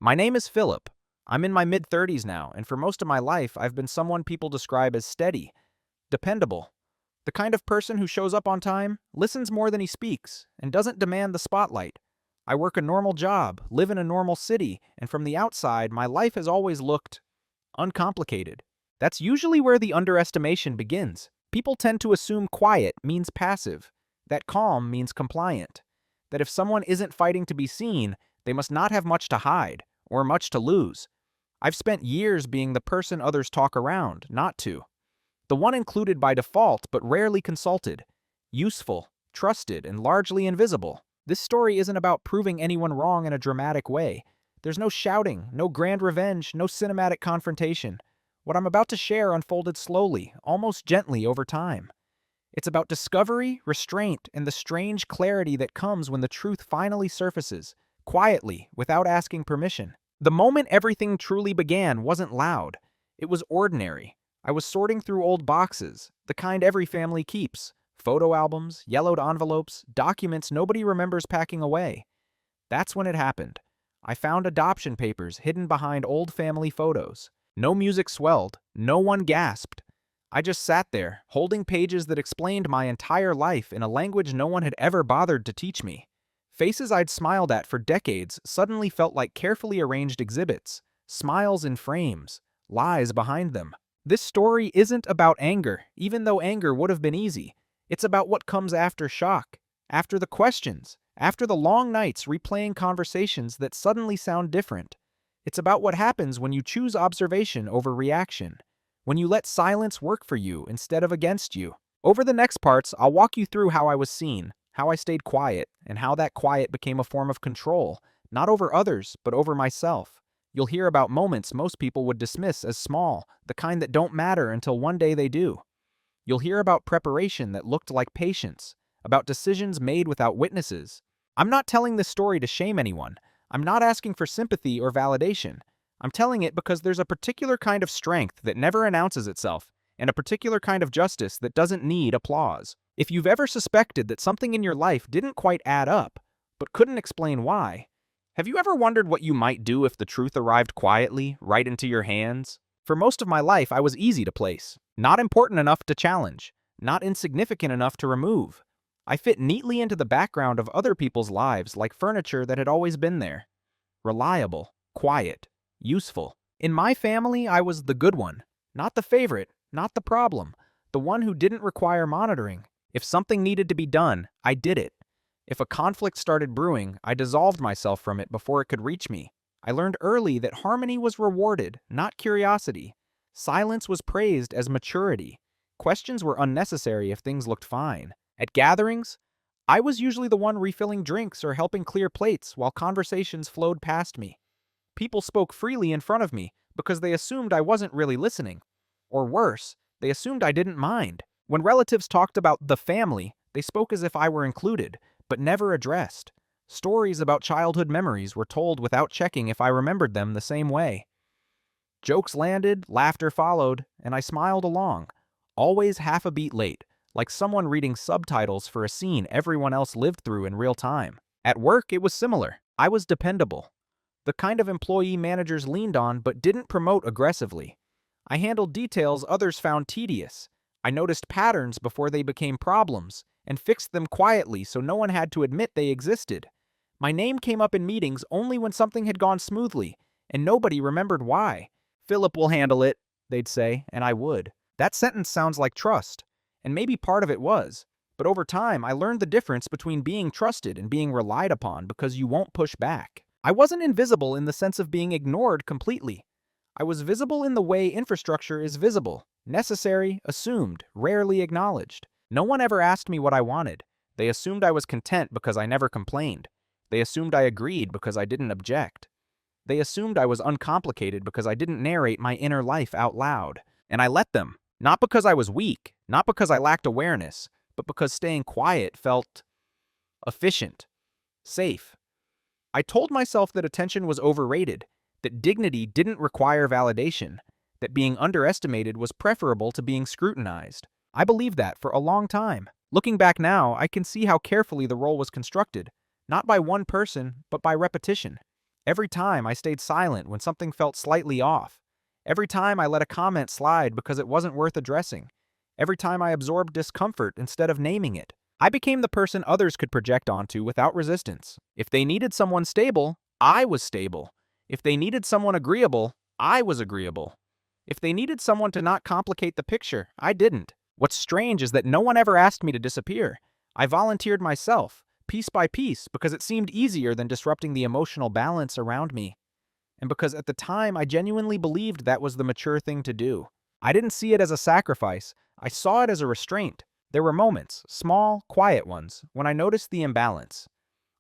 My name is Philip. I'm in my mid-30s now, and for most of my life, I've been someone people describe as steady, dependable. The kind of person who shows up on time, listens more than he speaks, and doesn't demand the spotlight. I work a normal job, live in a normal city, and from the outside, my life has always looked uncomplicated. That's usually where the underestimation begins. People tend to assume quiet means passive, that calm means compliant, that if someone isn't fighting to be seen, they must not have much to hide or much to lose. I've spent years being the person others talk around, not to. The one included by default but rarely consulted. Useful, trusted, and largely invisible. This story isn't about proving anyone wrong in a dramatic way. There's no shouting, no grand revenge, no cinematic confrontation. What I'm about to share unfolded slowly, almost gently over time. It's about discovery, restraint, and the strange clarity that comes when the truth finally surfaces, quietly, without asking permission. The moment everything truly began wasn't loud. It was ordinary. I was sorting through old boxes, the kind every family keeps. Photo albums, yellowed envelopes, documents nobody remembers packing away. That's when it happened. I found adoption papers hidden behind old family photos. No music swelled, no one gasped. I just sat there, holding pages that explained my entire life in a language no one had ever bothered to teach me. Faces I'd smiled at for decades suddenly felt like carefully arranged exhibits, smiles in frames, lies behind them. This story isn't about anger, even though anger would have been easy. It's about what comes after shock, after the questions, after the long nights replaying conversations that suddenly sound different. It's about what happens when you choose observation over reaction, when you let silence work for you instead of against you. Over the next parts, I'll walk you through how I was seen, how I stayed quiet, and how that quiet became a form of control, not over others, but over myself. You'll hear about moments most people would dismiss as small, the kind that don't matter until one day they do. You'll hear about preparation that looked like patience, about decisions made without witnesses. I'm not telling this story to shame anyone. I'm not asking for sympathy or validation. I'm telling it because there's a particular kind of strength that never announces itself, and a particular kind of justice that doesn't need applause. If you've ever suspected that something in your life didn't quite add up, but couldn't explain why, have you ever wondered what you might do if the truth arrived quietly, right into your hands? For most of my life, I was easy to place. Not important enough to challenge. Not insignificant enough to remove. I fit neatly into the background of other people's lives like furniture that had always been there. Reliable, quiet, useful. In my family, I was the good one. Not the favorite, not the problem. The one who didn't require monitoring. If something needed to be done, I did it. If a conflict started brewing, I dissolved myself from it before it could reach me. I learned early that harmony was rewarded, not curiosity. Silence was praised as maturity. Questions were unnecessary if things looked fine. At gatherings, I was usually the one refilling drinks or helping clear plates while conversations flowed past me. People spoke freely in front of me because they assumed I wasn't really listening. Or worse, they assumed I didn't mind. When relatives talked about the family, they spoke as if I were included, but never addressed. Stories about childhood memories were told without checking if I remembered them the same way. Jokes landed, laughter followed, and I smiled along, always half a beat late, like someone reading subtitles for a scene everyone else lived through in real time. At work, it was similar. I was dependable. The kind of employee managers leaned on but didn't promote aggressively. I handled details others found tedious. I noticed patterns before they became problems and fixed them quietly so no one had to admit they existed. My name came up in meetings only when something had gone smoothly, and nobody remembered why. "Philip will handle it," they'd say, and I would. That sentence sounds like trust, and maybe part of it was. But over time, I learned the difference between being trusted and being relied upon because you won't push back. I wasn't invisible in the sense of being ignored completely. I was visible in the way infrastructure is visible, necessary, assumed, rarely acknowledged. No one ever asked me what I wanted. They assumed I was content because I never complained. They assumed I agreed because I didn't object. They assumed I was uncomplicated because I didn't narrate my inner life out loud. And I let them. Not because I was weak, not because I lacked awareness, but because staying quiet felt efficient, safe. I told myself that attention was overrated, that dignity didn't require validation, that being underestimated was preferable to being scrutinized. I believed that for a long time. Looking back now, I can see how carefully the role was constructed, not by one person, but by repetition. Every time I stayed silent when something felt slightly off. Every time I let a comment slide because it wasn't worth addressing. Every time I absorbed discomfort instead of naming it. I became the person others could project onto without resistance. If they needed someone stable, I was stable. If they needed someone agreeable, I was agreeable. If they needed someone to not complicate the picture, I didn't. What's strange is that no one ever asked me to disappear. I volunteered myself, piece by piece, because it seemed easier than disrupting the emotional balance around me. And because at the time I genuinely believed that was the mature thing to do. I didn't see it as a sacrifice, I saw it as a restraint. There were moments, small, quiet ones, when I noticed the imbalance.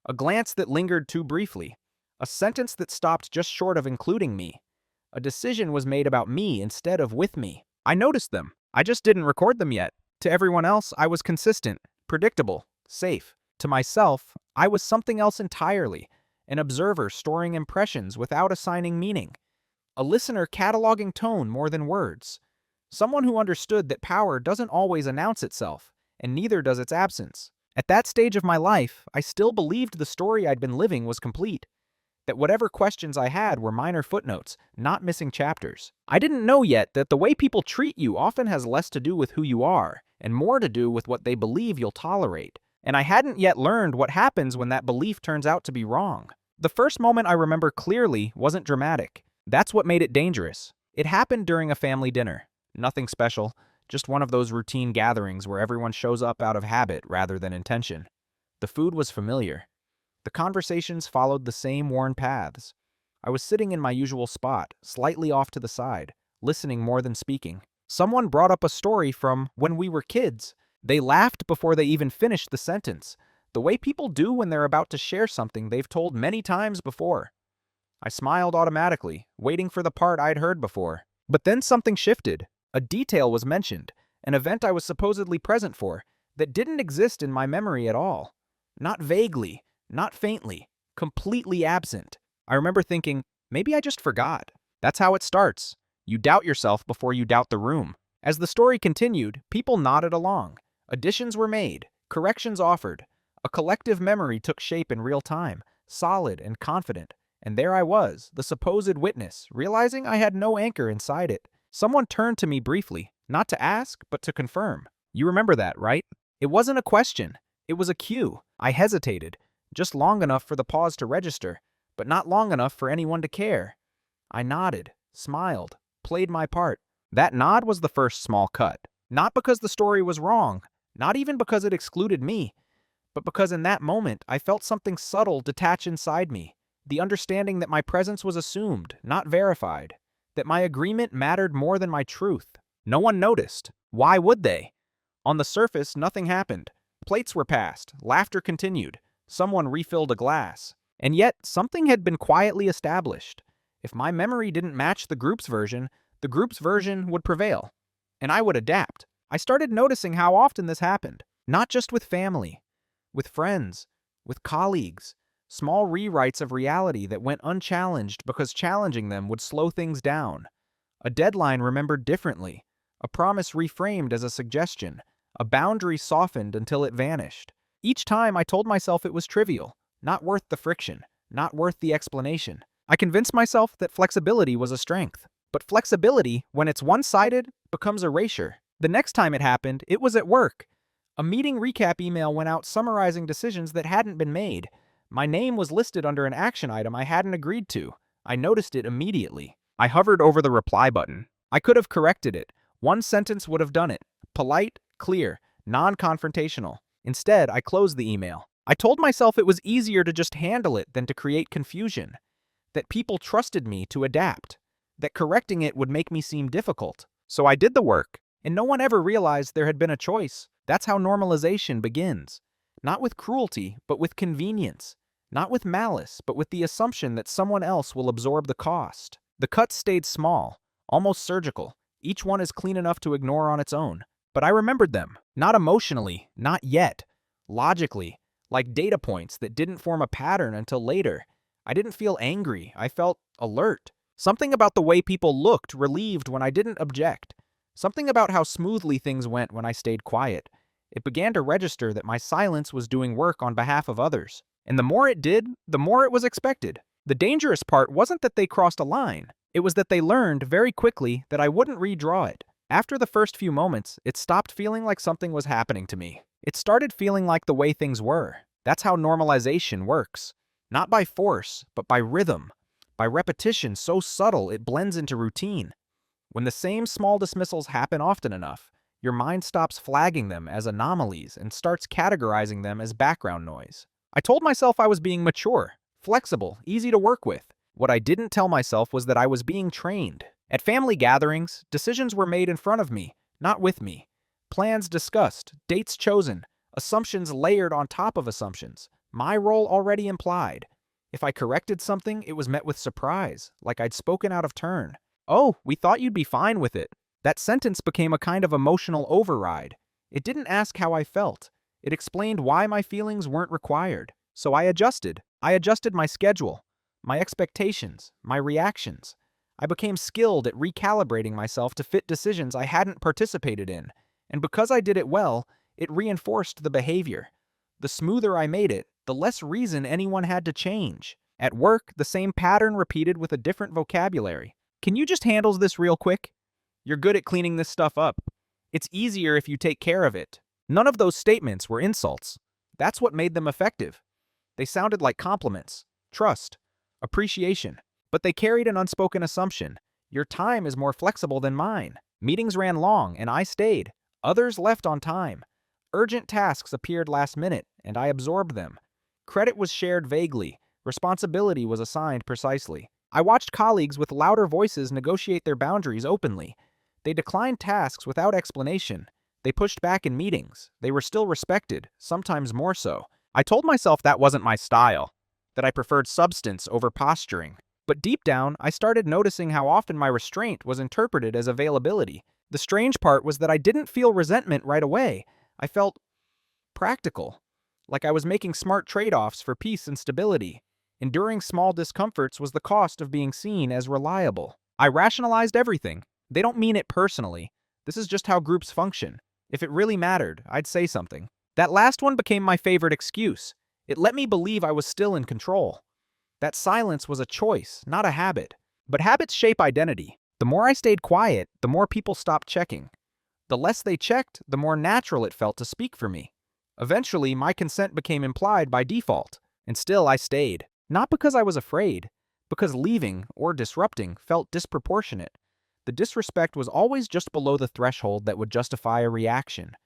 A glance that lingered too briefly. A sentence that stopped just short of including me. A decision was made about me instead of with me. I noticed them. I just didn't record them yet. To everyone else, I was consistent, predictable, safe. To myself, I was something else entirely. An observer storing impressions without assigning meaning. A listener cataloging tone more than words. Someone who understood that power doesn't always announce itself, and neither does its absence. At that stage of my life, I still believed the story I'd been living was complete. That whatever questions I had were minor footnotes, not missing chapters. I didn't know yet that the way people treat you often has less to do with who you are, and more to do with what they believe you'll tolerate. And I hadn't yet learned what happens when that belief turns out to be wrong. The first moment I remember clearly wasn't dramatic. That's what made it dangerous. It happened during a family dinner. Nothing special, just one of those routine gatherings where everyone shows up out of habit rather than intention. The food was familiar. The conversations followed the same worn paths. I was sitting in my usual spot, slightly off to the side, listening more than speaking. Someone brought up a story from when we were kids. They laughed before they even finished the sentence, the way people do when they're about to share something they've told many times before. I smiled automatically, waiting for the part I'd heard before. But then something shifted. A detail was mentioned, an event I was supposedly present for, that didn't exist in my memory at all. Not vaguely, not faintly, completely absent. I remember thinking, maybe I just forgot. That's how it starts. You doubt yourself before you doubt the room. As the story continued, people nodded along. Additions were made, corrections offered. A collective memory took shape in real time, solid and confident. And there I was, the supposed witness, realizing I had no anchor inside it. Someone turned to me briefly, not to ask, but to confirm. You remember that, right? It wasn't a question. It was a cue. I hesitated, just long enough for the pause to register, but not long enough for anyone to care. I nodded, smiled, played my part. That nod was the first small cut. Not because the story was wrong, not even because it excluded me, but because in that moment I felt something subtle detach inside me. The understanding that my presence was assumed, not verified. That my agreement mattered more than my truth. No one noticed. Why would they? On the surface, nothing happened. Plates were passed, laughter continued, someone refilled a glass. And yet, something had been quietly established. If my memory didn't match the group's version would prevail. And I would adapt. I started noticing how often this happened. Not just with family, with friends, with colleagues. Small rewrites of reality that went unchallenged because challenging them would slow things down. A deadline remembered differently. A promise reframed as a suggestion. A boundary softened until it vanished. Each time I told myself it was trivial, not worth the friction, not worth the explanation. I convinced myself that flexibility was a strength. But flexibility, when it's one-sided, becomes erasure. The next time it happened, it was at work. A meeting recap email went out summarizing decisions that hadn't been made. My name was listed under an action item I hadn't agreed to. I noticed it immediately. I hovered over the reply button. I could have corrected it. One sentence would have done it. Polite, clear, non-confrontational. Instead, I closed the email. I told myself it was easier to just handle it than to create confusion. That people trusted me to adapt. That correcting it would make me seem difficult. So I did the work, and no one ever realized there had been a choice. That's how normalization begins. Not with cruelty, but with convenience. Not with malice, but with the assumption that someone else will absorb the cost. The cuts stayed small, almost surgical. Each one is clean enough to ignore on its own. But I remembered them. Not emotionally, not yet. Logically, like data points that didn't form a pattern until later. I didn't feel angry. I felt alert. Something about the way people looked relieved when I didn't object. Something about how smoothly things went when I stayed quiet. It began to register that my silence was doing work on behalf of others. And the more it did, the more it was expected. The dangerous part wasn't that they crossed a line. It was that they learned very quickly that I wouldn't redraw it. After the first few moments, it stopped feeling like something was happening to me. It started feeling like the way things were. That's how normalization works. Not by force, but by rhythm. By repetition so subtle it blends into routine. When the same small dismissals happen often enough, your mind stops flagging them as anomalies and starts categorizing them as background noise. I told myself I was being mature, flexible, easy to work with. What I didn't tell myself was that I was being trained. At family gatherings, decisions were made in front of me, not with me. Plans discussed, dates chosen, assumptions layered on top of assumptions. My role already implied. If I corrected something, it was met with surprise, like I'd spoken out of turn. "Oh, we thought you'd be fine with it." That sentence became a kind of emotional override. It didn't ask how I felt. It explained why my feelings weren't required. So I adjusted. I adjusted my schedule, my expectations, my reactions. I became skilled at recalibrating myself to fit decisions I hadn't participated in. And because I did it well, it reinforced the behavior. The smoother I made it, the less reason anyone had to change. At work, the same pattern repeated with a different vocabulary. "Can you just handle this real quick? You're good at cleaning this stuff up. It's easier if you take care of it." None of those statements were insults. That's what made them effective. They sounded like compliments, trust, appreciation. But they carried an unspoken assumption. Your time is more flexible than mine. Meetings ran long, and I stayed. Others left on time. Urgent tasks appeared last minute, and I absorbed them. Credit was shared vaguely. Responsibility was assigned precisely. I watched colleagues with louder voices negotiate their boundaries openly. They declined tasks without explanation. They pushed back in meetings. They were still respected, sometimes more so. I told myself that wasn't my style, that I preferred substance over posturing. But deep down, I started noticing how often my restraint was interpreted as availability. The strange part was that I didn't feel resentment right away. I felt practical, like I was making smart trade-offs for peace and stability. Enduring small discomforts was the cost of being seen as reliable. I rationalized everything. They don't mean it personally. This is just how groups function. If it really mattered, I'd say something. That last one became my favorite excuse. It let me believe I was still in control. That silence was a choice, not a habit. But habits shape identity. The more I stayed quiet, the more people stopped checking. The less they checked, the more natural it felt to speak for me. Eventually, my consent became implied by default, and still I stayed. Not because I was afraid, because leaving or disrupting felt disproportionate. The disrespect was always just below the threshold that would justify a reaction.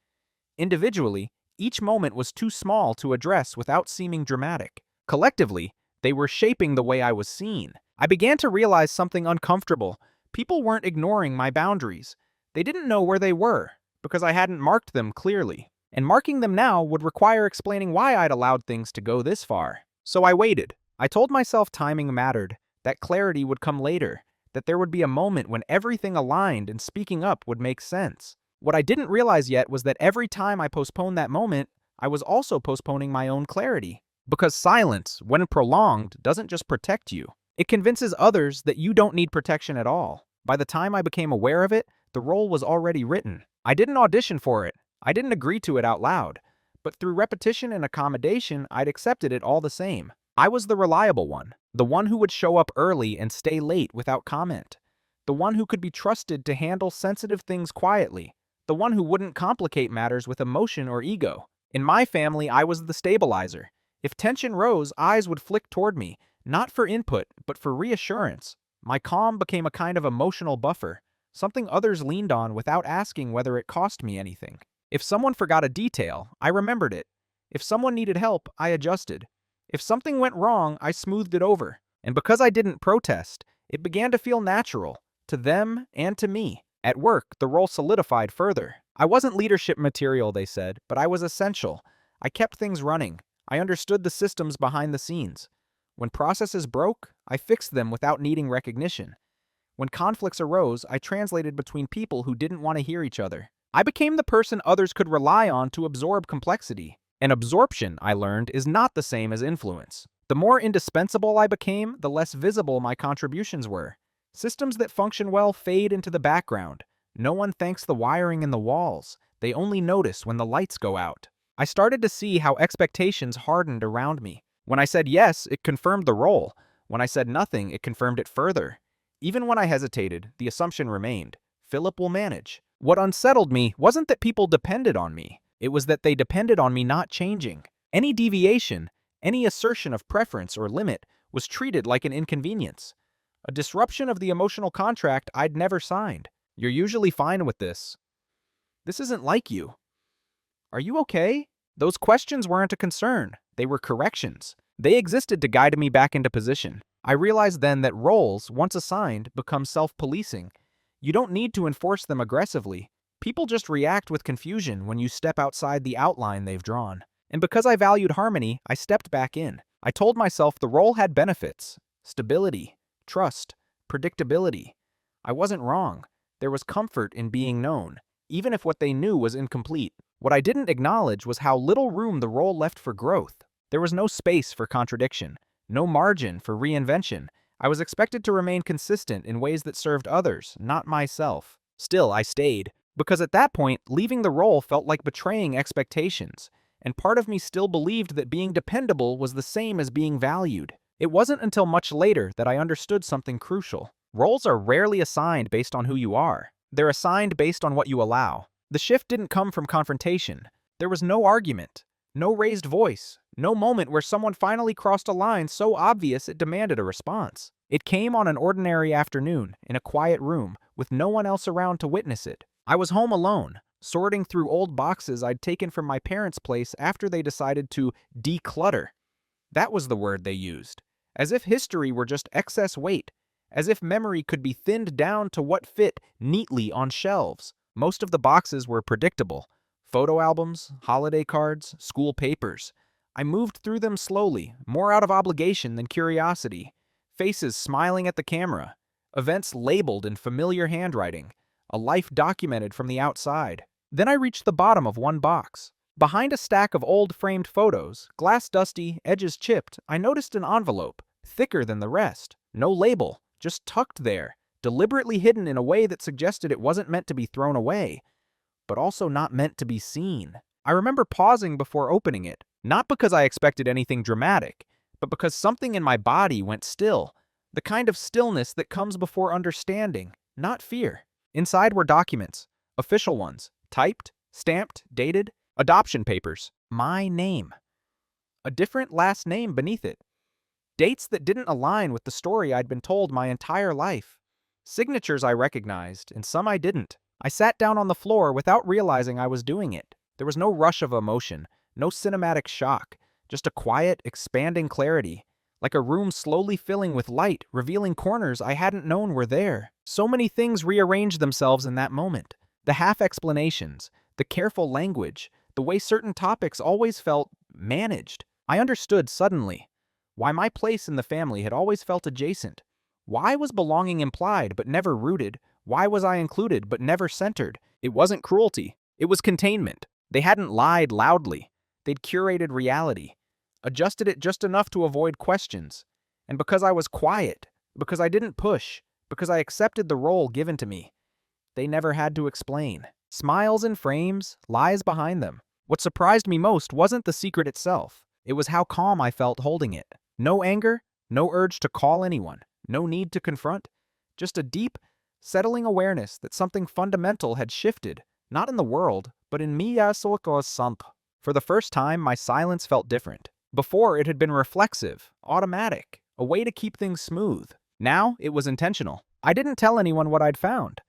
Individually, each moment was too small to address without seeming dramatic. Collectively, they were shaping the way I was seen. I began to realize something uncomfortable. People weren't ignoring my boundaries. They didn't know where they were, because I hadn't marked them clearly. And marking them now would require explaining why I'd allowed things to go this far. So I waited. I told myself timing mattered, that clarity would come later, that there would be a moment when everything aligned and speaking up would make sense. What I didn't realize yet was that every time I postponed that moment, I was also postponing my own clarity. Because silence, when prolonged, doesn't just protect you. It convinces others that you don't need protection at all. By the time I became aware of it, the role was already written. I didn't audition for it. I didn't agree to it out loud. But through repetition and accommodation, I'd accepted it all the same. I was the reliable one, the one who would show up early and stay late without comment, the one who could be trusted to handle sensitive things quietly, the one who wouldn't complicate matters with emotion or ego. In my family, I was the stabilizer. If tension rose, eyes would flick toward me, not for input, but for reassurance. My calm became a kind of emotional buffer, something others leaned on without asking whether it cost me anything. If someone forgot a detail, I remembered it. If someone needed help, I adjusted. If something went wrong, I smoothed it over. And because I didn't protest, it began to feel natural, to them and to me. At work, the role solidified further. I wasn't leadership material, they said, but I was essential. I kept things running. I understood the systems behind the scenes. When processes broke, I fixed them without needing recognition. When conflicts arose, I translated between people who didn't want to hear each other. I became the person others could rely on to absorb complexity. And absorption, I learned, is not the same as influence. The more indispensable I became, the less visible my contributions were. Systems that function well fade into the background. No one thanks the wiring in the walls. They only notice when the lights go out. I started to see how expectations hardened around me. When I said yes, it confirmed the role. When I said nothing, it confirmed it further. Even when I hesitated, the assumption remained. Philip will manage. What unsettled me wasn't that people depended on me. It was that they depended on me not changing. Any deviation, any assertion of preference or limit was treated like an inconvenience. A disruption of the emotional contract I'd never signed. You're usually fine with this. This isn't like you. Are you okay? Those questions weren't a concern. They were corrections. They existed to guide me back into position. I realized then that roles, once assigned, become self-policing. You don't need to enforce them aggressively. People just react with confusion when you step outside the outline they've drawn. And because I valued harmony, I stepped back in. I told myself the role had benefits. Stability, trust, predictability. I wasn't wrong. There was comfort in being known, even if what they knew was incomplete. What I didn't acknowledge was how little room the role left for growth. There was no space for contradiction, no margin for reinvention. I was expected to remain consistent in ways that served others, not myself. Still, I stayed, because at that point, leaving the role felt like betraying expectations, and part of me still believed that being dependable was the same as being valued. It wasn't until much later that I understood something crucial. Roles are rarely assigned based on who you are. They're assigned based on what you allow. The shift didn't come from confrontation. There was no argument, no raised voice, no moment where someone finally crossed a line so obvious it demanded a response. It came on an ordinary afternoon, in a quiet room, with no one else around to witness it. I was home alone, sorting through old boxes I'd taken from my parents' place after they decided to declutter. That was the word they used. As if history were just excess weight. As if memory could be thinned down to what fit neatly on shelves. Most of the boxes were predictable. Photo albums, holiday cards, school papers. I moved through them slowly, more out of obligation than curiosity. Faces smiling at the camera. Events labeled in familiar handwriting. A life documented from the outside. Then I reached the bottom of one box. Behind a stack of old framed photos, glass dusty, edges chipped, I noticed an envelope, thicker than the rest. No label, just tucked there, deliberately hidden in a way that suggested it wasn't meant to be thrown away, but also not meant to be seen. I remember pausing before opening it, not because I expected anything dramatic, but because something in my body went still, the kind of stillness that comes before understanding, not fear. Inside were documents, official ones, typed, stamped, dated, adoption papers, my name. A different last name beneath it. Dates that didn't align with the story I'd been told my entire life. Signatures I recognized, and some I didn't. I sat down on the floor without realizing I was doing it. There was no rush of emotion, no cinematic shock, just a quiet, expanding clarity, like a room slowly filling with light, revealing corners I hadn't known were there. So many things rearranged themselves in that moment. The half-explanations, the careful language, the way certain topics always felt managed. I understood suddenly why my place in the family had always felt adjacent. Why was belonging implied but never rooted? Why was I included but never centered? It wasn't cruelty. It was containment. They hadn't lied loudly. They'd curated reality, adjusted it just enough to avoid questions. And because I was quiet, because I didn't push, because I accepted the role given to me, they never had to explain. Smiles in frames, lies behind them. What surprised me most wasn't the secret itself. It was how calm I felt holding it. No anger, no urge to call anyone, no need to confront. Just a deep, settling awareness that something fundamental had shifted, not in the world, but in me. For the first time, my silence felt different. Before, it had been reflexive, automatic, a way to keep things smooth. Now, it was intentional. I didn't tell anyone what I'd found.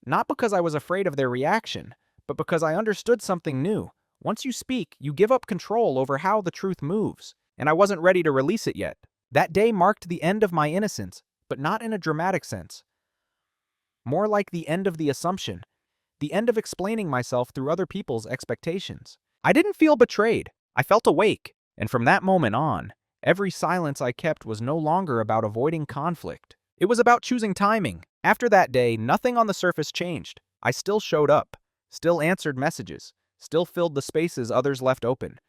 Not because I was afraid of their reaction, but because I understood something new. Once you speak, you give up control over how the truth moves, and I wasn't ready to release it yet. That day marked the end of my innocence, but not in a dramatic sense. More like the end of the assumption, the end of explaining myself through other people's expectations. I didn't feel betrayed. I felt awake, and from that moment on, every silence I kept was no longer about avoiding conflict. It was about choosing timing. After that day, nothing on the surface changed. I still showed up, still answered messages, still filled the spaces others left open.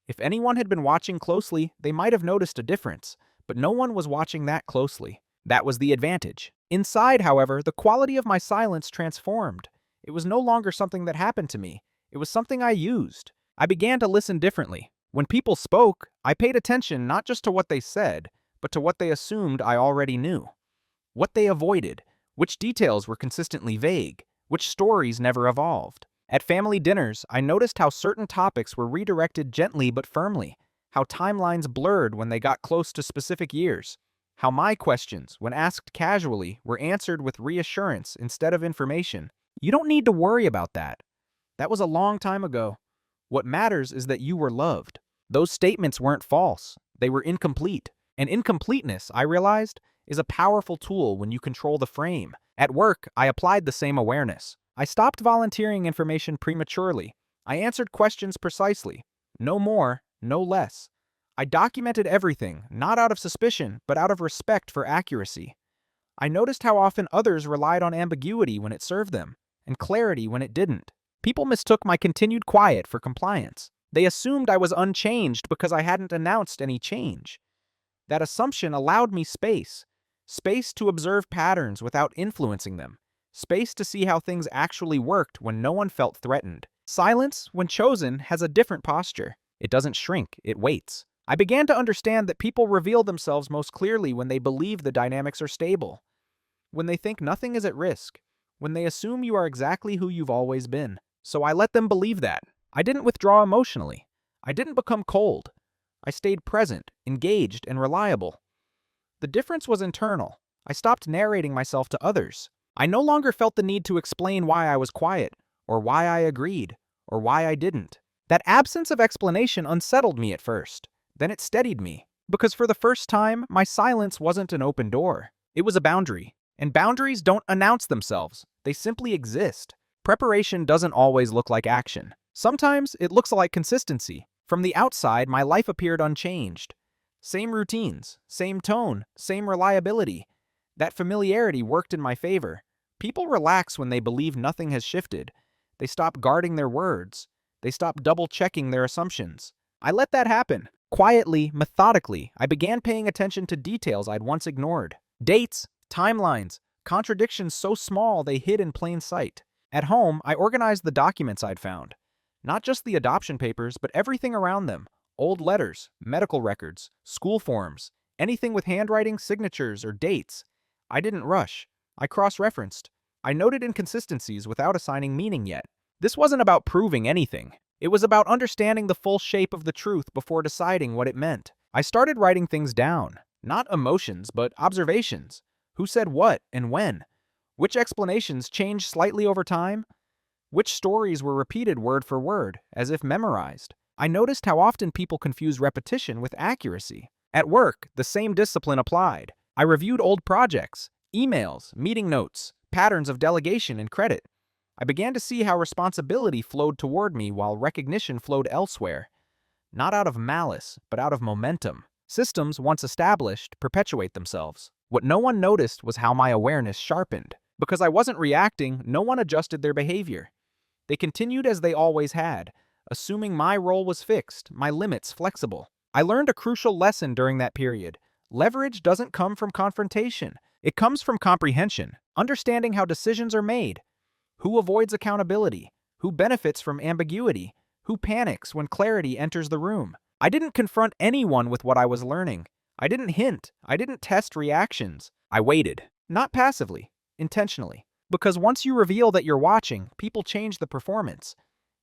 If anyone had been watching closely, they might have noticed a difference, but no one was watching that closely. That was the advantage. Inside, however, the quality of my silence transformed. It was no longer something that happened to me. It was something I used. I began to listen differently. When people spoke, I paid attention not just to what they said, but to what they assumed I already knew. What they avoided, which details were consistently vague, which stories never evolved. At family dinners, I noticed how certain topics were redirected gently but firmly, how timelines blurred when they got close to specific years, how my questions, when asked casually, were answered with reassurance instead of information. You don't need to worry about that. That was a long time ago. What matters is that you were loved. Those statements weren't false. They were incomplete. And incompleteness, I realized, is a powerful tool when you control the frame. At work, I applied the same awareness. I stopped volunteering information prematurely. I answered questions precisely. No more, no less. I documented everything, not out of suspicion, but out of respect for accuracy. I noticed how often others relied on ambiguity when it served them, and clarity when it didn't. People mistook my continued quiet for compliance. They assumed I was unchanged because I hadn't announced any change. That assumption allowed me space. Space to observe patterns without influencing them. Space to see how things actually worked when no one felt threatened. Silence, when chosen, has a different posture. It doesn't shrink, it waits. I began to understand that people reveal themselves most clearly when they believe the dynamics are stable, when they think nothing is at risk, when they assume you are exactly who you've always been. So I let them believe that. I didn't withdraw emotionally. I didn't become cold. I stayed present, engaged, and reliable. The difference was internal. I stopped narrating myself to others. I no longer felt the need to explain why I was quiet, or why I agreed, or why I didn't. That absence of explanation unsettled me at first. Then it steadied me, because for the first time, my silence wasn't an open door. It was a boundary. And boundaries don't announce themselves. They simply exist. Preparation doesn't always look like action. Sometimes it looks like consistency. From the outside, my life appeared unchanged. Same routines, same tone, same reliability. That familiarity worked in my favor. People relax when they believe nothing has shifted. They stop guarding their words. They stop double-checking their assumptions. I let that happen. Quietly, methodically, I began paying attention to details I'd once ignored. Dates, timelines, contradictions so small they hid in plain sight. At home, I organized the documents I'd found. Not just the adoption papers, but everything around them. Old letters, medical records, school forms, anything with handwriting, signatures, or dates. I didn't rush. I cross-referenced. I noted inconsistencies without assigning meaning yet. This wasn't about proving anything. It was about understanding the full shape of the truth before deciding what it meant. I started writing things down. Not emotions, but observations. Who said what and when? Which explanations changed slightly over time? Which stories were repeated word for word, as if memorized? I noticed how often people confuse repetition with accuracy. At work, the same discipline applied. I reviewed old projects, emails, meeting notes, patterns of delegation and credit. I began to see how responsibility flowed toward me while recognition flowed elsewhere. Not out of malice, but out of momentum. Systems, once established, perpetuate themselves. What no one noticed was how my awareness sharpened. Because I wasn't reacting, no one adjusted their behavior. They continued as they always had, assuming my role was fixed, my limits flexible. I learned a crucial lesson during that period. Leverage doesn't come from confrontation. It comes from comprehension, understanding how decisions are made. Who avoids accountability? Who benefits from ambiguity? Who panics when clarity enters the room? I didn't confront anyone with what I was learning. I didn't hint. I didn't test reactions. I waited. Not passively, intentionally. Because once you reveal that you're watching, people change the performance.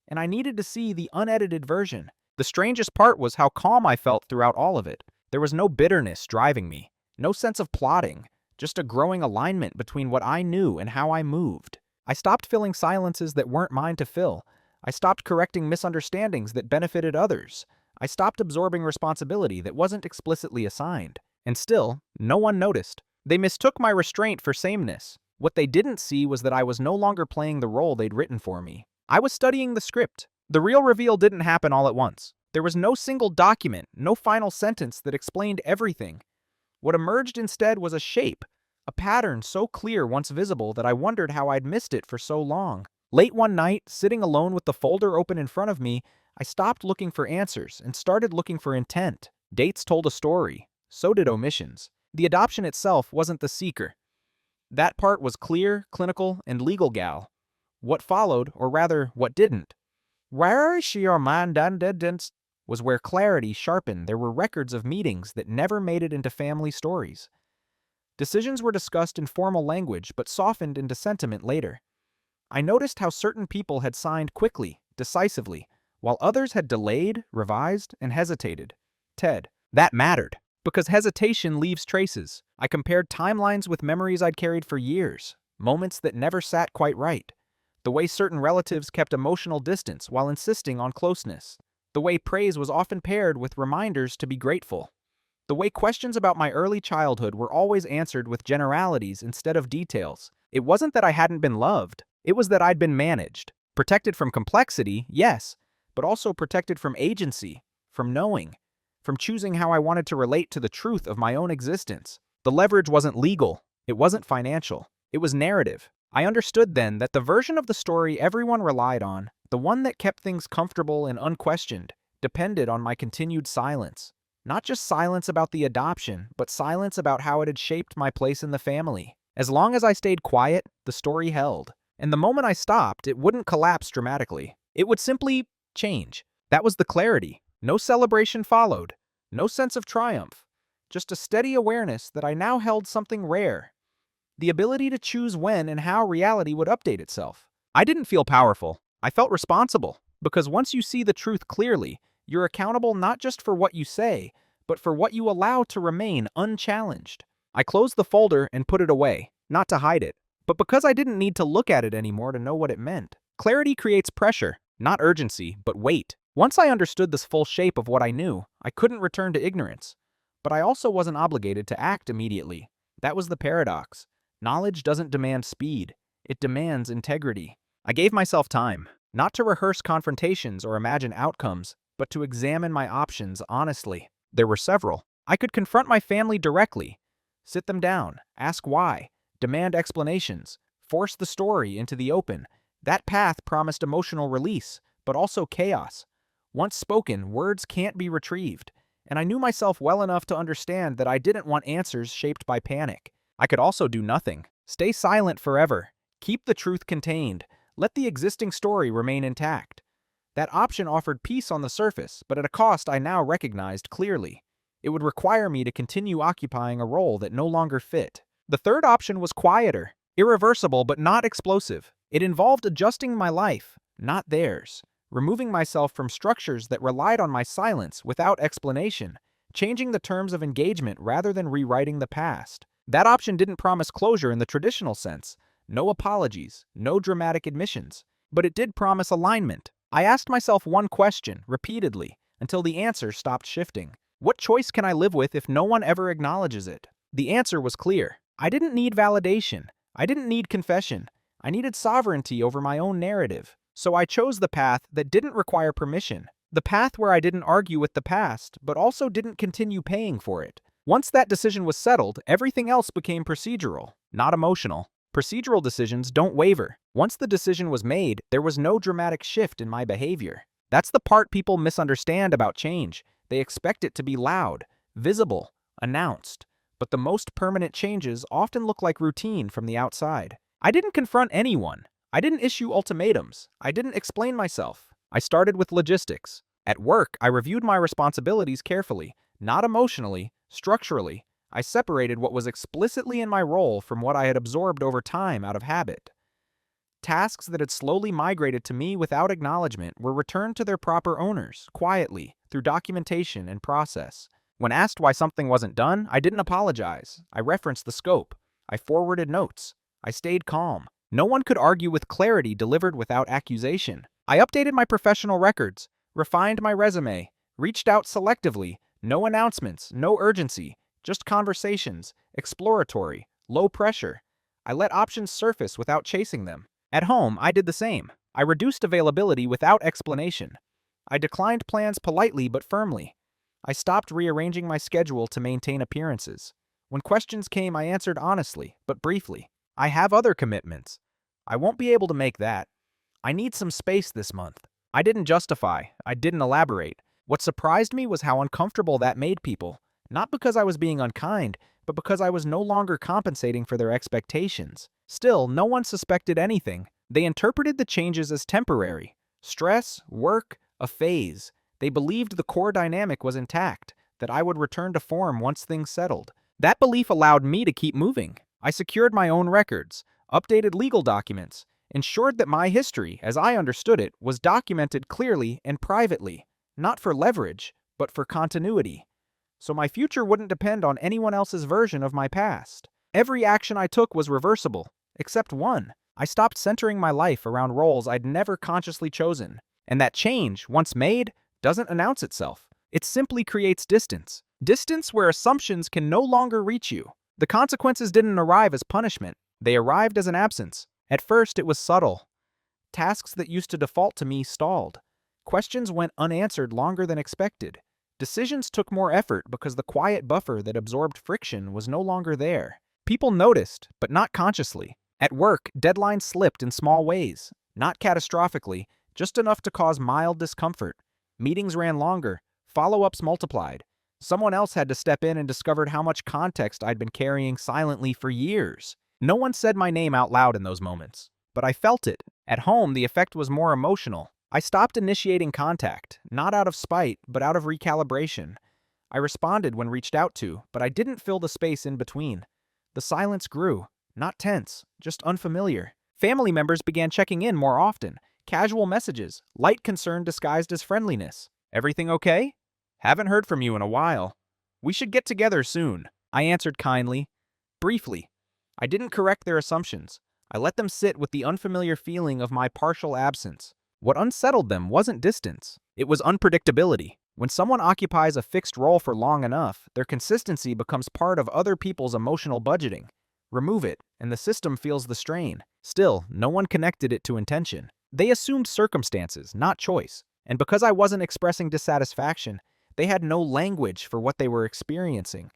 And I needed to see the unedited version. The strangest part was how calm I felt throughout all of it. There was no bitterness driving me. No sense of plotting. Just a growing alignment between what I knew and how I moved. I stopped filling silences that weren't mine to fill. I stopped correcting misunderstandings that benefited others. I stopped absorbing responsibility that wasn't explicitly assigned. And still, no one noticed. They mistook my restraint for sameness. What they didn't see was that I was no longer playing the role they'd written for me. I was studying the script. The real reveal didn't happen all at once. There was no single document, no final sentence that explained everything. What emerged instead was a shape, a pattern so clear once visible that I wondered how I'd missed it for so long. Late one night, sitting alone with the folder open in front of me, I stopped looking for answers and started looking for intent. Dates told a story. So did omissions. The adoption itself wasn't the seeker. That part was clear, clinical, and legal gal. What followed, or rather, what didn't. Where is your mind and didn't? was where clarity sharpened. There were records of meetings that never made it into family stories. Decisions were discussed in formal language but softened into sentiment later. I noticed how certain people had signed quickly, decisively, while others had delayed, revised, and hesitated. Ted. That mattered, because hesitation leaves traces. I compared timelines with memories I'd carried for years, moments that never sat quite right. The way certain relatives kept emotional distance while insisting on closeness. The way praise was often paired with reminders to be grateful. The way questions about my early childhood were always answered with generalities instead of details. It wasn't that I hadn't been loved, it was that I'd been managed. Protected from complexity, yes, but also protected from agency, from knowing, from choosing how I wanted to relate to the truth of my own existence. The leverage wasn't legal, it wasn't financial, it was narrative. I understood then that the version of the story everyone relied on, the one that kept things comfortable and unquestioned, depended on my continued silence. Not just silence about the adoption, but silence about how it had shaped my place in the family. As long as I stayed quiet, the story held. And the moment I stopped, it wouldn't collapse dramatically. It would simply change. That was the clarity. No celebration followed. No sense of triumph. Just a steady awareness that I now held something rare. The ability to choose when and how reality would update itself. I didn't feel powerful. I felt responsible. Because once you see the truth clearly, you're accountable not just for what you say, but for what you allow to remain unchallenged. I closed the folder and put it away, not to hide it, but because I didn't need to look at it anymore to know what it meant. Clarity creates pressure, not urgency, but weight. Once I understood the full shape of what I knew, I couldn't return to ignorance. But I also wasn't obligated to act immediately. That was the paradox. Knowledge doesn't demand speed, it demands integrity. I gave myself time, not to rehearse confrontations or imagine outcomes, but to examine my options honestly. There were several. I could confront my family directly, sit them down, ask why, demand explanations, force the story into the open. That path promised emotional release, but also chaos. Once spoken, words can't be retrieved, and I knew myself well enough to understand that I didn't want answers shaped by panic. I could also do nothing. Stay silent forever. Keep the truth contained. Let the existing story remain intact. That option offered peace on the surface, but at a cost I now recognized clearly. It would require me to continue occupying a role that no longer fit. The third option was quieter, irreversible but not explosive. It involved adjusting my life, not theirs, removing myself from structures that relied on my silence without explanation, changing the terms of engagement rather than rewriting the past. That option didn't promise closure in the traditional sense, no apologies, no dramatic admissions, but it did promise alignment. I asked myself one question, repeatedly, until the answer stopped shifting. What choice can I live with if no one ever acknowledges it? The answer was clear. I didn't need validation. I didn't need confession. I needed sovereignty over my own narrative. So I chose the path that didn't require permission. The path where I didn't argue with the past, but also didn't continue paying for it. Once that decision was settled, everything else became procedural, not emotional. Procedural decisions don't waver. Once the decision was made, there was no dramatic shift in my behavior. That's the part people misunderstand about change. They expect it to be loud, visible, announced. But the most permanent changes often look like routine from the outside. I didn't confront anyone. I didn't issue ultimatums. I didn't explain myself. I started with logistics. At work, I reviewed my responsibilities carefully, not emotionally, structurally. I separated what was explicitly in my role from what I had absorbed over time out of habit. Tasks that had slowly migrated to me without acknowledgement were returned to their proper owners, quietly, through documentation and process. When asked why something wasn't done, I didn't apologize. I referenced the scope. I forwarded notes. I stayed calm. No one could argue with clarity delivered without accusation. I updated my professional records, refined my resume, reached out selectively. No announcements, no urgency. Just conversations, exploratory, low pressure. I let options surface without chasing them. At home, I did the same. I reduced availability without explanation. I declined plans politely but firmly. I stopped rearranging my schedule to maintain appearances. When questions came, I answered honestly, but briefly. I have other commitments. I won't be able to make that. I need some space this month. I didn't justify. I didn't elaborate. What surprised me was how uncomfortable that made people. Not because I was being unkind, but because I was no longer compensating for their expectations. Still, no one suspected anything. They interpreted the changes as temporary. Stress, work, a phase. They believed the core dynamic was intact, that I would return to form once things settled. That belief allowed me to keep moving. I secured my own records, updated legal documents, ensured that my history, as I understood it, was documented clearly and privately, not for leverage, but for continuity. So my future wouldn't depend on anyone else's version of my past. Every action I took was reversible, except one. I stopped centering my life around roles I'd never consciously chosen. And that change, once made, doesn't announce itself. It simply creates distance. Distance where assumptions can no longer reach you. The consequences didn't arrive as punishment. They arrived as an absence. At first, it was subtle. Tasks that used to default to me stalled. Questions went unanswered longer than expected. Decisions took more effort because the quiet buffer that absorbed friction was no longer there. People noticed, but not consciously. At work, deadlines slipped in small ways. Not catastrophically, just enough to cause mild discomfort. Meetings ran longer. Follow-ups multiplied. Someone else had to step in and discovered how much context I'd been carrying silently for years. No one said my name out loud in those moments, but I felt it. At home, the effect was more emotional. I stopped initiating contact, not out of spite, but out of recalibration. I responded when reached out to, but I didn't fill the space in between. The silence grew, not tense, just unfamiliar. Family members began checking in more often. Casual messages, light concern disguised as friendliness. "Everything okay? Haven't heard from you in a while. We should get together soon." I answered kindly, briefly. I didn't correct their assumptions. I let them sit with the unfamiliar feeling of my partial absence. What unsettled them wasn't distance. It was unpredictability. When someone occupies a fixed role for long enough, their consistency becomes part of other people's emotional budgeting. Remove it, and the system feels the strain. Still, no one connected it to intention. They assumed circumstances, not choice. And because I wasn't expressing dissatisfaction, they had no language for what they were experiencing.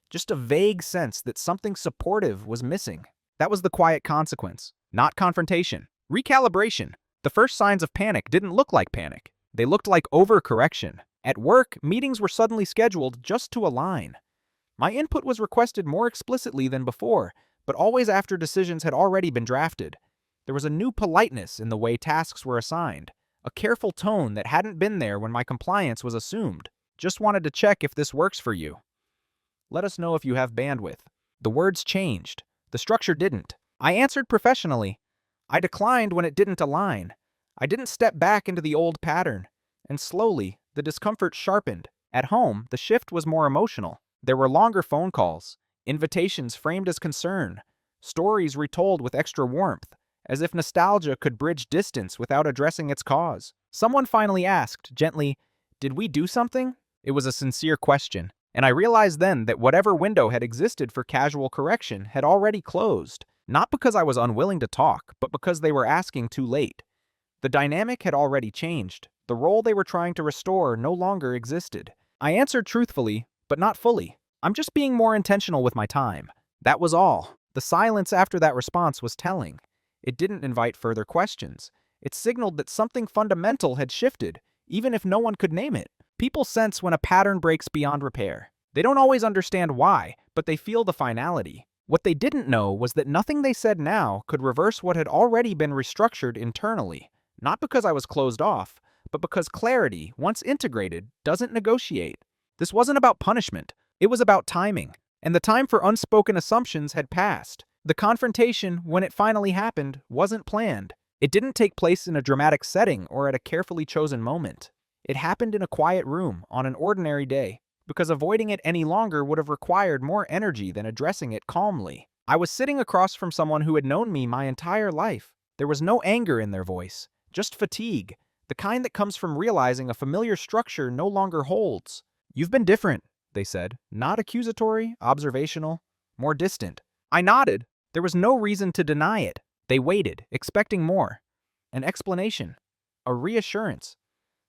Just a vague sense that something supportive was missing. That was the quiet consequence, not confrontation. Recalibration. The first signs of panic didn't look like panic. They looked like overcorrection. At work, meetings were suddenly scheduled just to align. My input was requested more explicitly than before, but always after decisions had already been drafted. There was a new politeness in the way tasks were assigned, a careful tone that hadn't been there when my compliance was assumed. "Just wanted to check if this works for you. Let us know if you have bandwidth." The words changed. The structure didn't. I answered professionally. I declined when it didn't align. I didn't step back into the old pattern. And slowly, the discomfort sharpened. At home, the shift was more emotional. There were longer phone calls, invitations framed as concern, stories retold with extra warmth, as if nostalgia could bridge distance without addressing its cause. Someone finally asked, gently, "Did we do something?" It was a sincere question, and I realized then that whatever window had existed for casual correction had already closed, not because I was unwilling to talk, but because they were asking too late. The dynamic had already changed. The role they were trying to restore no longer existed. I answered truthfully, but not fully. "I'm just being more intentional with my time." That was all. The silence after that response was telling. It didn't invite further questions. It signaled that something fundamental had shifted, even if no one could name it. People sense when a pattern breaks beyond repair. They don't always understand why, but they feel the finality. What they didn't know was that nothing they said now could reverse what had already been restructured internally. Not because I was closed off, but because clarity, once integrated, doesn't negotiate. This wasn't about punishment. It was about timing. And the time for unspoken assumptions had passed. The confrontation, when it finally happened, wasn't planned. It didn't take place in a dramatic setting or at a carefully chosen moment. It happened in a quiet room on an ordinary day, because avoiding it any longer would have required more energy than addressing it calmly. I was sitting across from someone who had known me my entire life. There was no anger in their voice, just fatigue, the kind that comes from realizing a familiar structure no longer holds. "You've been different," they said, not accusatory, observational, more distant. I nodded. There was no reason to deny it. They waited, expecting more. An explanation. A reassurance.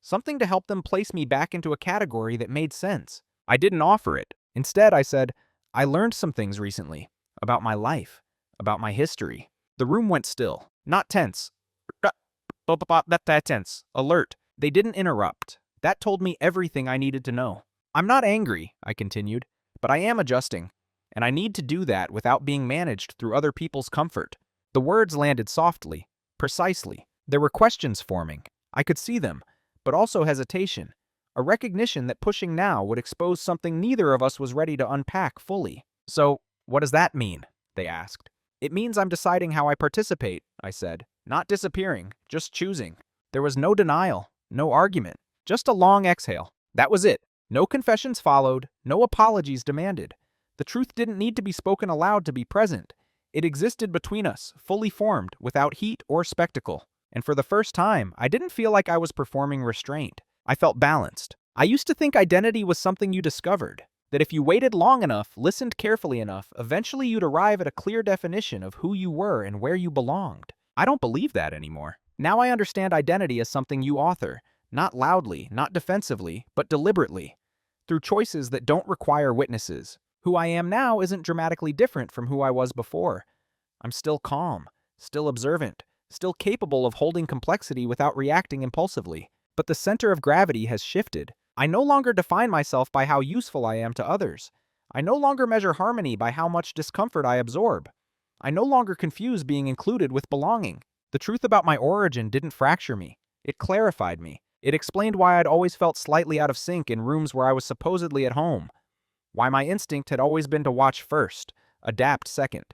Something to help them place me back into a category that made sense. I didn't offer it. Instead, I said, "I learned some things recently. About my life. About my history." The room went still. Not tense. That tense. Alert. They didn't interrupt. That told me everything I needed to know. "I'm not angry," I continued, "but I am adjusting. And I need to do that without being managed through other people's comfort." The words landed softly, precisely. There were questions forming. I could see them, but also hesitation. a recognition that pushing now would expose something neither of us was ready to unpack fully. "So, what does that mean?" they asked. "It means I'm deciding how I participate," I said. "Not disappearing, just choosing." There was no denial, no argument, just a long exhale. That was it. No confessions followed, no apologies demanded. The truth didn't need to be spoken aloud to be present. It existed between us, fully formed, without heat or spectacle. And for the first time, I didn't feel like I was performing restraint. I felt balanced. I used to think identity was something you discovered, that if you waited long enough, listened carefully enough, eventually you'd arrive at a clear definition of who you were and where you belonged. I don't believe that anymore. Now I understand identity as something you author, not loudly, not defensively, but deliberately, through choices that don't require witnesses. Who I am now isn't dramatically different from who I was before. I'm still calm, still observant, still capable of holding complexity without reacting impulsively. But the center of gravity has shifted. I no longer define myself by how useful I am to others. I no longer measure harmony by how much discomfort I absorb. I no longer confuse being included with belonging. The truth about my origin didn't fracture me. It clarified me. It explained why I'd always felt slightly out of sync in rooms where I was supposedly at home. Why my instinct had always been to watch first, adapt second.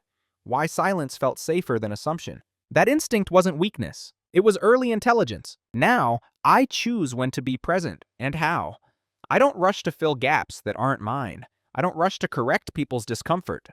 Why silence felt safer than assumption. That instinct wasn't weakness. It was early intelligence. Now, I choose when to be present and how. I don't rush to fill gaps that aren't mine. I don't rush to correct people's discomfort.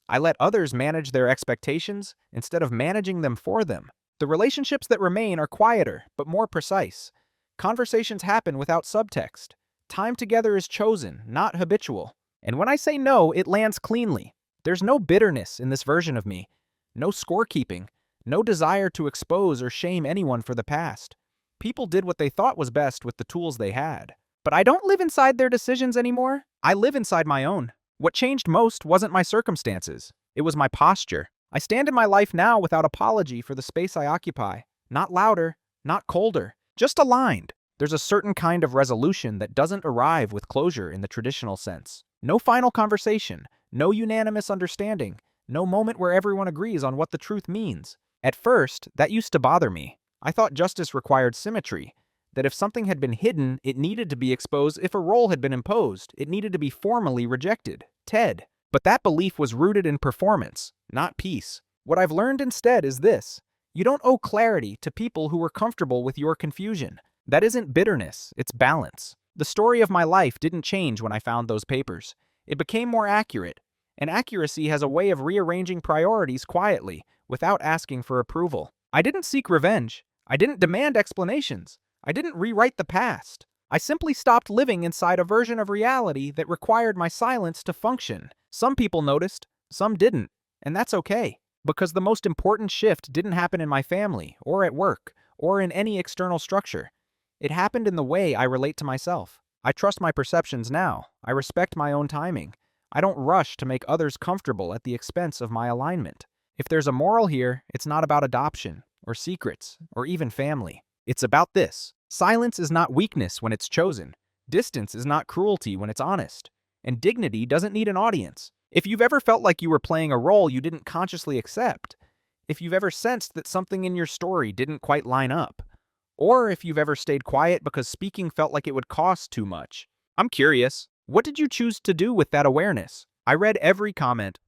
I let others manage their expectations instead of managing them for them. The relationships that remain are quieter, but more precise. Conversations happen without subtext. Time together is chosen, not habitual. And when I say no, it lands cleanly. There's no bitterness in this version of me. No scorekeeping. No desire to expose or shame anyone for the past. People did what they thought was best with the tools they had. But I don't live inside their decisions anymore. I live inside my own. What changed most wasn't my circumstances. It was my posture. I stand in my life now without apology for the space I occupy. Not louder, not colder, just aligned. There's a certain kind of resolution that doesn't arrive with closure in the traditional sense. No final conversation, no unanimous understanding, no moment where everyone agrees on what the truth means. At first, that used to bother me. I thought justice required symmetry, that if something had been hidden, it needed to be exposed. If a role had been imposed, it needed to be formally rejected. Ted. But that belief was rooted in performance, not peace. What I've learned instead is this. You don't owe clarity to people who were comfortable with your confusion. That isn't bitterness, it's balance. The story of my life didn't change when I found those papers. It became more accurate. And accuracy has a way of rearranging priorities quietly, without asking for approval. I didn't seek revenge. I didn't demand explanations. I didn't rewrite the past. I simply stopped living inside a version of reality that required my silence to function. Some people noticed, some didn't, and that's okay. Because the most important shift didn't happen in my family, or at work, or in any external structure. It happened in the way I relate to myself. I trust my perceptions now. I respect my own timing. I don't rush to make others comfortable at the expense of my alignment. If there's a moral here, it's not about adoption, or secrets, or even family. It's about this. Silence is not weakness when it's chosen. Distance is not cruelty when it's honest. And dignity doesn't need an audience. If you've ever felt like you were playing a role you didn't consciously accept, if you've ever sensed that something in your story didn't quite line up, or if you've ever stayed quiet because speaking felt like it would cost too much, I'm curious, what did you choose to do with that awareness? I read every comment,